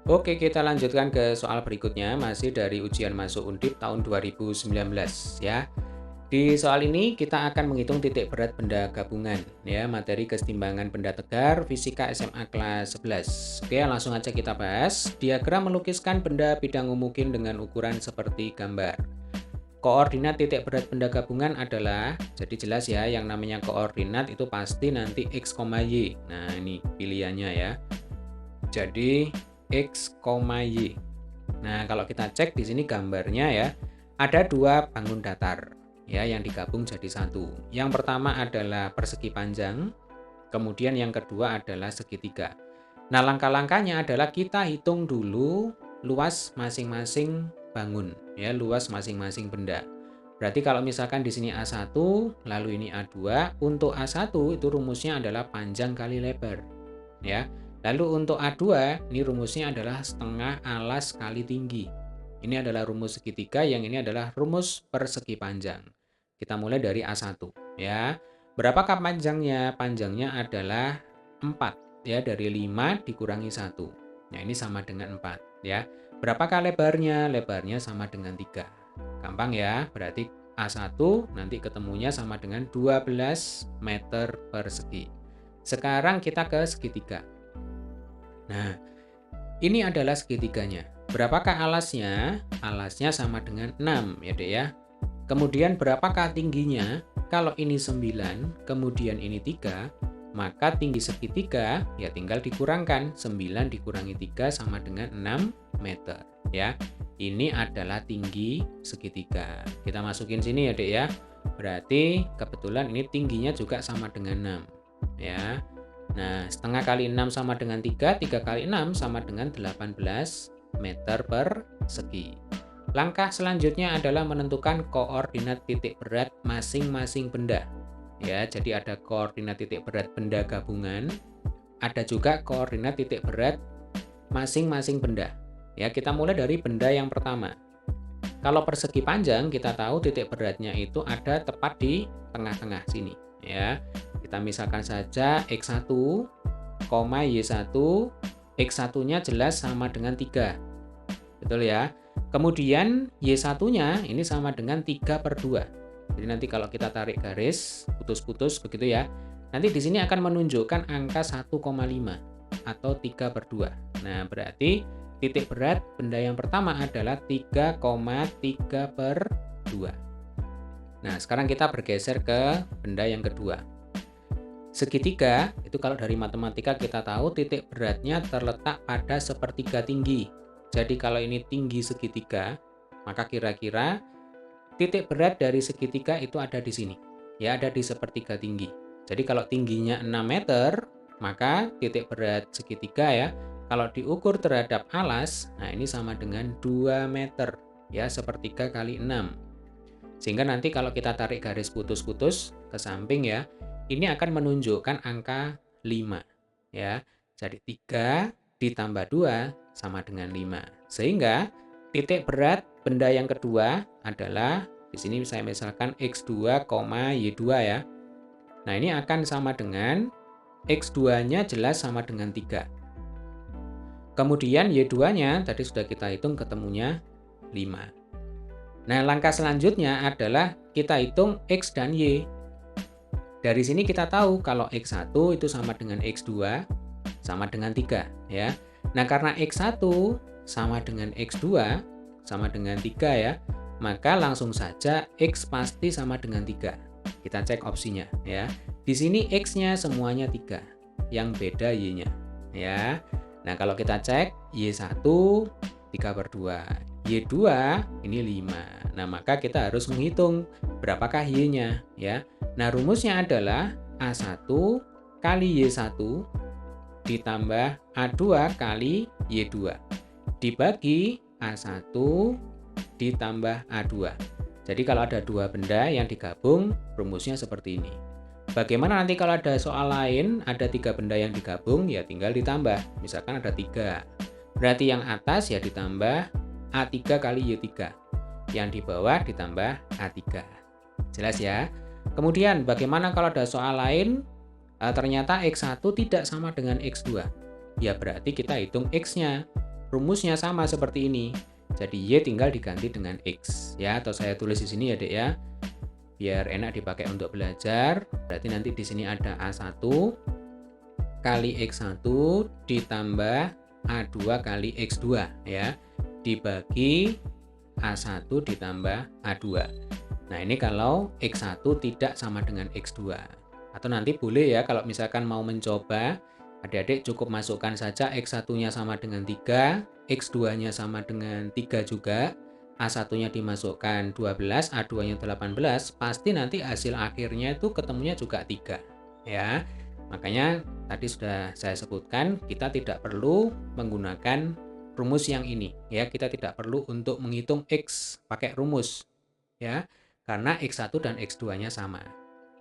Oke, kita lanjutkan ke soal berikutnya, masih dari ujian masuk Undip tahun 2019 ya. Di soal ini kita akan menghitung titik berat benda gabungan ya, materi kesetimbangan benda tegar fisika SMA kelas 11. Oke, langsung aja kita bahas. Diagram melukiskan benda bidang mungkin dengan ukuran seperti gambar. Koordinat titik berat benda gabungan adalah, jadi jelas ya, yang namanya koordinat itu pasti nanti X, Y. Nah, ini pilihannya ya. Jadi X, Y. Nah, kalau kita cek di sini gambarnya ya, ada dua bangun datar ya yang digabung jadi satu. Yang pertama adalah persegi panjang, kemudian yang kedua adalah segitiga. Nah, langkah-langkahnya adalah kita hitung dulu luas masing-masing bangun ya, luas masing-masing benda. Berarti kalau misalkan di sini A1, lalu ini A2, untuk A1 itu rumusnya adalah panjang kali lebar ya. Lalu untuk A2, ini rumusnya adalah setengah alas kali tinggi. Ini adalah rumus segitiga, yang ini adalah rumus persegi panjang. Kita mulai dari A1 ya. Berapakah panjangnya? Panjangnya adalah 4 ya, dari 5 dikurangi 1. Nah, ini sama dengan 4 ya. Berapakah lebarnya? Lebarnya sama dengan 3. Gampang ya. Berarti A1 nanti ketemunya sama dengan 12 meter persegi. Sekarang kita ke segitiga. Nah, ini adalah segitiganya. Berapakah alasnya? Alasnya sama dengan 6 ya, Dek ya. Kemudian berapakah tingginya? Kalau ini 9, kemudian ini 3, maka tinggi segitiga ya tinggal dikurangkan. 9 dikurangi 3 sama dengan 6 meter ya. Ini adalah tinggi segitiga. Kita masukin sini ya, Dek ya. Berarti kebetulan ini tingginya juga sama dengan 6 ya. Nah, setengah kali 6 sama dengan 3, 3 kali 6 sama dengan 18 meter persegi. Langkah selanjutnya adalah menentukan koordinat titik berat masing-masing benda. Ya, jadi ada koordinat titik berat benda gabungan, ada juga koordinat titik berat masing-masing benda. Ya, kita mulai dari benda yang pertama. Kalau persegi panjang, kita tahu titik beratnya itu ada tepat di tengah-tengah sini. Ya, kita misalkan saja X1, Y1, X1-nya jelas sama dengan 3. Betul ya? Kemudian Y1-nya ini sama dengan 3/2. Jadi nanti kalau kita tarik garis, putus-putus begitu ya. Nanti di sini akan menunjukkan angka 1,5 atau 3/2. Nah, berarti titik berat benda yang pertama adalah 3,3/2. Nah, sekarang kita bergeser ke benda yang kedua. Segitiga, itu kalau dari matematika kita tahu titik beratnya terletak pada sepertiga tinggi. Jadi kalau ini tinggi segitiga, maka kira-kira titik berat dari segitiga itu ada di sini. Ya, ada di sepertiga tinggi. Jadi kalau tingginya 6 meter, maka titik berat segitiga ya, kalau diukur terhadap alas, nah ini sama dengan 2 meter. Ya, sepertiga kali 6. Sehingga nanti kalau kita tarik garis putus-putus ke samping ya, ini akan menunjukkan angka 5 ya. Jadi 3 ditambah 2 sama dengan 5. Sehingga titik berat benda yang kedua adalah di sini saya misalkan X2, Y2 ya. Nah, ini akan sama dengan X2-nya jelas sama dengan 3. Kemudian Y2-nya tadi sudah kita hitung ketemunya 5. Nah, langkah selanjutnya adalah kita hitung X dan Y. Dari sini kita tahu kalau X1 itu sama dengan X2 sama dengan 3 ya. Nah, karena X1 sama dengan X2 sama dengan 3 ya, maka langsung saja X pasti sama dengan 3. Kita cek opsinya ya. Di sini X-nya semuanya 3, yang beda Y-nya ya. Nah, kalau kita cek Y1 3/2, Y2 ini 5. Nah, maka kita harus menghitung berapakah Y-nya ya. Nah, rumusnya adalah A1 kali Y1 ditambah A2 kali Y2 dibagi A1 ditambah A2. Jadi kalau ada dua benda yang digabung, rumusnya seperti ini. Bagaimana nanti kalau ada soal lain, ada 3 benda yang digabung, ya tinggal ditambah. Misalkan ada 3. Berarti yang atas ya ditambah A3 kali Y3. Yang di bawah ditambah A3. Jelas ya? Kemudian bagaimana kalau ada soal lain, ternyata X1 tidak sama dengan X2. Ya berarti kita hitung X-nya. rumusnya sama seperti ini. Jadi Y tinggal diganti dengan X ya, atau saya tulis di sini ya Dek ya. Biar enak dipakai untuk belajar. Berarti nanti di sini ada A1 kali X1 ditambah A2 kali X2 ya. Dibagi A1 ditambah A2. Nah, ini kalau X1 tidak sama dengan X2. Atau nanti boleh ya kalau misalkan mau mencoba, adik-adik cukup masukkan saja X1-nya sama dengan 3, X2-nya sama dengan 3 juga, A1-nya dimasukkan 12, A2-nya 18, pasti nanti hasil akhirnya itu ketemunya juga 3. Ya. Makanya tadi sudah saya sebutkan, kita tidak perlu menggunakan rumus yang ini ya, kita tidak perlu untuk menghitung X pakai rumus ya, karena X1 dan X2-nya sama.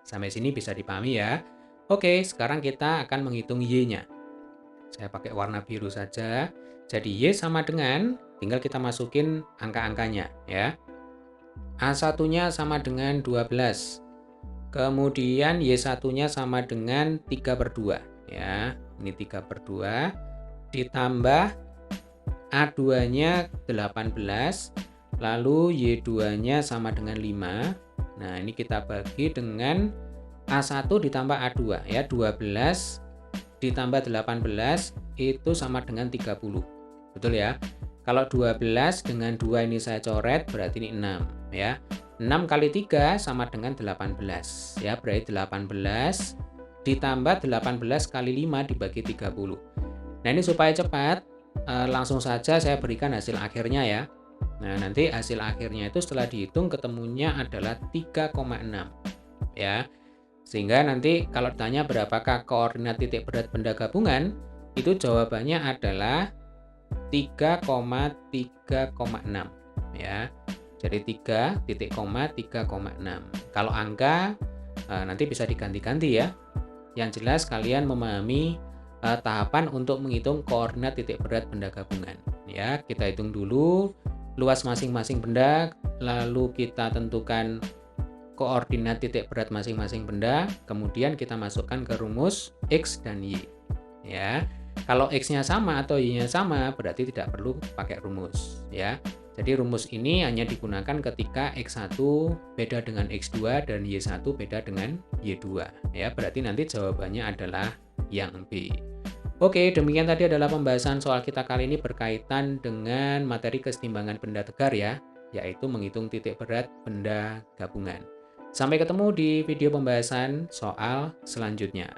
Sampai sini bisa dipahami ya. Oke, sekarang kita akan menghitung Y-nya. Saya pakai warna biru saja. Jadi Y sama dengan, tinggal kita masukin angka-angkanya ya. A1-nya sama dengan 12. Kemudian Y1-nya sama dengan 3/2 ya. Ini 3/2 ditambah A2-nya 18, lalu Y2-nya sama dengan 5. Nah, ini kita bagi dengan A1 ditambah A2 ya, 12 ditambah 18 itu sama dengan 30. Betul ya? Kalau 12 dengan 2 ini saya coret, berarti ini 6 ya. 6 kali 3 sama dengan 18 ya, berarti 18 ditambah 18 kali 5 dibagi 30. Nah, ini supaya cepat, langsung saja saya berikan hasil akhirnya ya. Nah, nanti hasil akhirnya itu setelah dihitung ketemunya adalah 3,6 ya. Sehingga nanti kalau ditanya berapakah koordinat titik berat benda gabungan, itu jawabannya adalah 3,3,6 ya. Jadi 3 titik koma 3,6. Kalau angka nanti bisa diganti-ganti ya. Yang jelas kalian memahami tahapan untuk menghitung koordinat titik berat benda gabungan. Ya, kita hitung dulu luas masing-masing benda, lalu kita tentukan koordinat titik berat masing-masing benda, kemudian kita masukkan ke rumus X dan Y. Ya, kalau X-nya sama atau Y-nya sama, berarti tidak perlu pakai rumus. Ya, jadi rumus ini hanya digunakan ketika X1 beda dengan X2 dan Y1 beda dengan Y2. Ya, berarti nanti jawabannya adalah yang B. Oke, demikian tadi adalah pembahasan soal kita kali ini berkaitan dengan materi kesetimbangan benda tegar ya, yaitu menghitung titik berat benda gabungan. Sampai ketemu di video pembahasan soal selanjutnya.